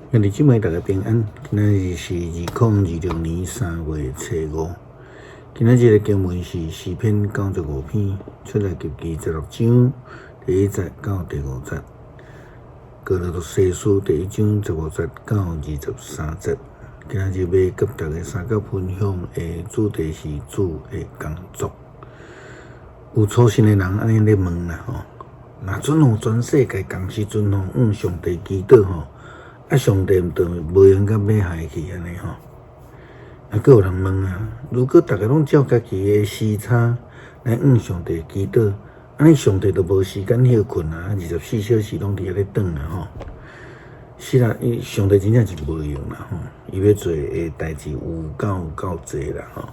兄弟姊妹，大家平安。今仔日是2026年3月初5。今仔日的经文是诗篇95篇，出来及26章第1节到第5节，哥罗多西书第1章15节到23节。今仔日要甲大家三角分享的主题是主的工作。有初信的人安尼咧问啦吼，若准吼全世界同时阵吼向上帝祈祷吼。上帝就无用甲要害去安尼吼。佫有人问啊，如果大家拢照家己的时差来向上帝祈祷，安尼上帝就无时间休困啊，24小时拢伫遐咧等啊吼。是啦，上帝真正是无用啦吼，伊要做的代志有够济啦吼，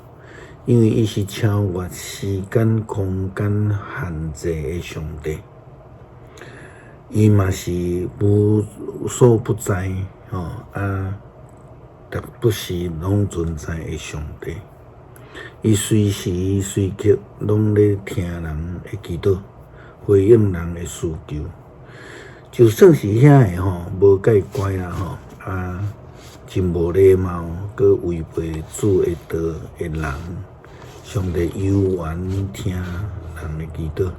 因为伊是超越时间空间限制的上帝。伊嘛是无所不在吼不时拢存在的上帝。伊随时随刻拢咧听人的祈祷，回应人的需求。就算是遐个吼无介乖啦吼真无礼貌，佮违背主的道的人，上帝犹原听人的祈祷。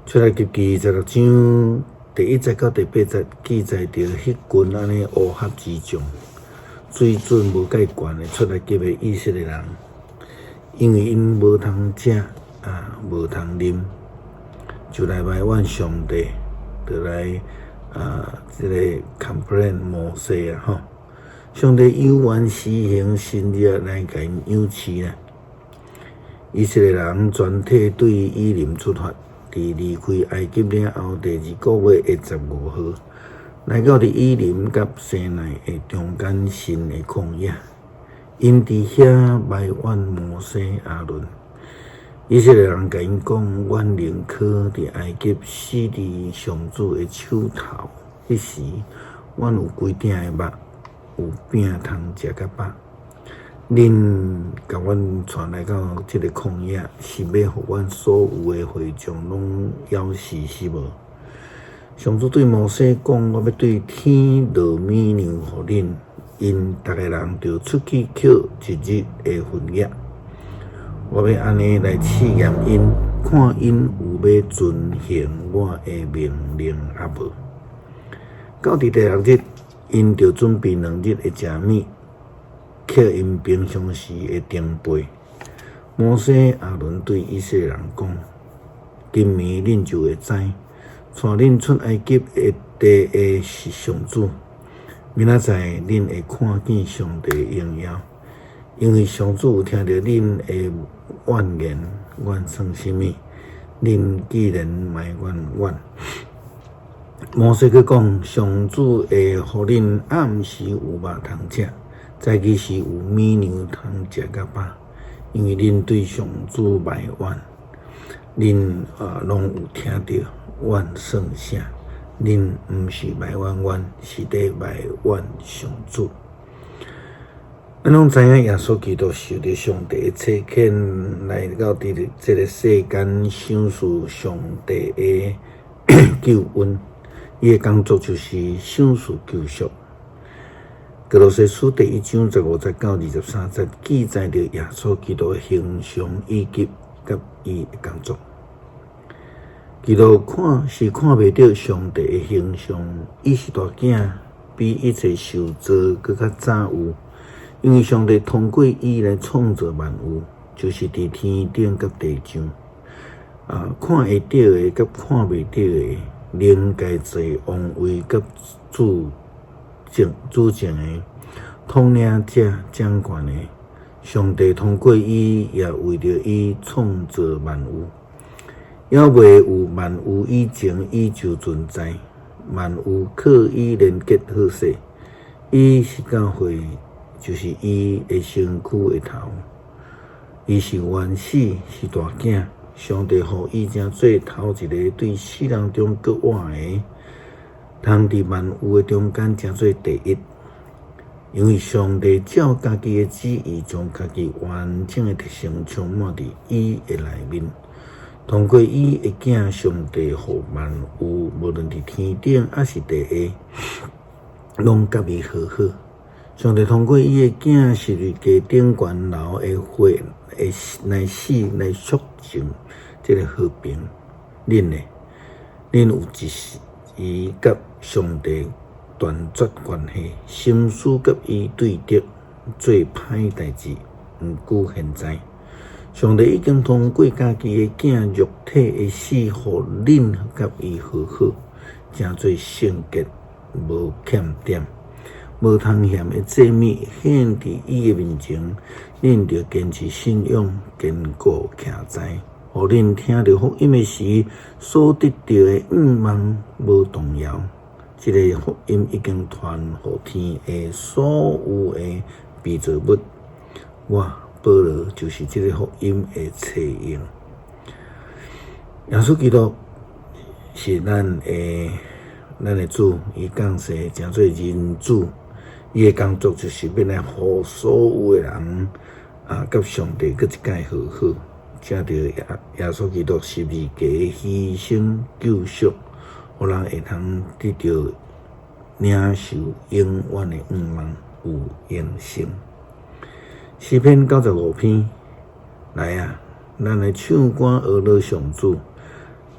出来及26章第1节到第8节，记载着迄群安尼乌合之众，水准无介悬的出来及的以色列人，因为因无通食无通啉，就来埋怨上帝，就来这个 complain 摩西啊吼，上帝犹原施行新约来甲因养饲啦。以色列人全体对以琳出发。伫离开埃及了后，第2个月的15号，来到伫以琳甲西奈的中间新的旷野，因伫遐埋怨摩西亚伦。以色列人甲因讲，阮宁可伫埃及死伫上主的手头。迄时，阮有规鼎的肉，有饼通食甲饱。恁甲阮传来到这个旷野，是要互阮所有的会众拢枵死是无？上主对摩西讲：我要对天落米粮互恁，因逐个人着出去捡一日的分业。我要安尼来试验因，看因有要遵行我的命令啊无？到第6日，因着准备2日的食物。刻因平常时的装备。摩西亚伦对以色列人讲：今暝恁就会知，带恁出埃及的地的是上主。明仔载恁会看见上帝的荣耀，因为上主有听到恁的怨言，怨算什么？恁既然埋怨阮，摩西佮讲：上主会互恁暗时有肉通食。早起时有米粮通食甲饱，因为恁对上主埋怨，恁拢有听到怨算啥？恁毋是埋怨阮，是伫埋怨上主。咱拢知影耶稣基督受着上帝的差遣，来到这个世间，享受上帝的救恩。伊的工作就是享受救赎。哥罗西书第1章15节到23节，记载着耶稣基督的形象以及甲伊的工作。基督看袂到上帝的形象，伊是大囝，比一切受造搁较早有，因为上帝通过伊来创造万物，就是伫天顶甲地上，看会到的甲看袂到的，灵界在王位甲主政的，统领者掌权的，上帝通过伊，也为着伊创造万物。也未有万物以前，伊就存在，万物靠伊连结好势。伊是教会，就是伊的身躯的头。伊是元始，是大囝。上帝互伊正做头一个，对世人中搁活的。通伫万物的中间，正做第一，因为上帝照家己的旨意，将家己完整的特性充满伫伊的内面。通过伊的囝，上帝互万物，无论伫天顶还是地下，拢甲伊和好。上帝通过伊的囝十字架顶悬流的血，会来死来促进这个和平。恁有一时甲上帝断绝关系，心思甲伊对敌，做歹代志。毋久现在，上帝已经通过家己的囝肉体的死，互恁甲伊和好，诚做圣洁，无欠点。无通嫌的祭物献伫伊的面前，恁着坚持信仰，坚固徛在，互恁听到福音的时，所得到的望无动摇。这个福音已经传互天的所有的被造物。我保罗就是这个福音的册用。耶稣基督是咱的主，伊降世诚做人主。伊的工作就是要来互所有的人甲上帝搁一摆和好，正着耶稣基督十字架的牺牲救赎，互人会通得到领受永远的望有永生。诗篇95篇，来啊，咱来唱歌学乐上主，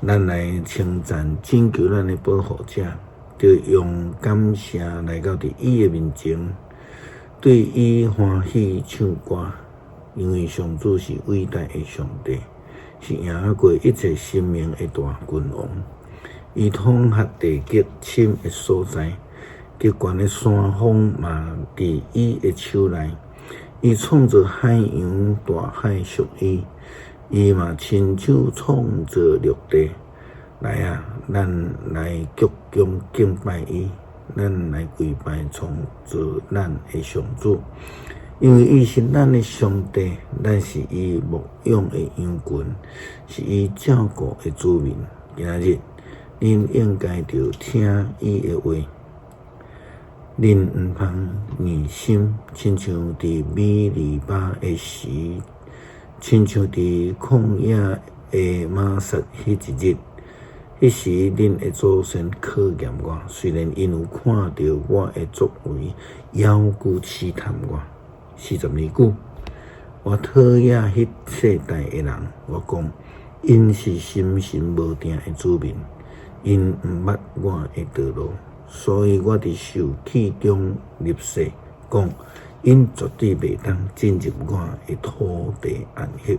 咱来称赞拯救咱的保护者。就用感谢来到伫伊的面前，对伊欢喜唱歌，因为上主是伟大的上帝，是赢过一切生命的大君王。伊统辖地极深的所在，极悬的山峰嘛伫伊的手内。伊创造海洋，大海属伊，伊嘛亲手创造陆地。来啊，咱来鞠躬敬拜伊，咱来跪拜创造咱的上主，因为伊是咱的上帝，咱是伊牧养的羊群，是伊照顾的子民。今日，恁应该着听伊的话，恁毋通硬心，亲像伫米利巴的时，亲像伫旷野的玛撒迄一日。迄时，恁的祖先考验我，虽然因有看到我的作为，遥久试探我42久。我讨厌迄世代的人，我讲，因是心神无定的子民，因毋捌我的道路，所以我伫受气中入世，讲，因绝对袂当进入我的土地安息。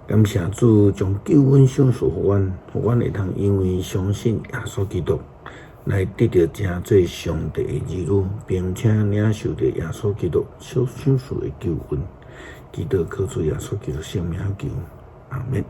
感谢主将救恩赏赐予阮，互阮会通因为相信耶稣基督，来得到真做上帝的儿女，并且领受着耶稣基督所赏赐的救恩。基督靠主耶稣基督圣名求，阿们。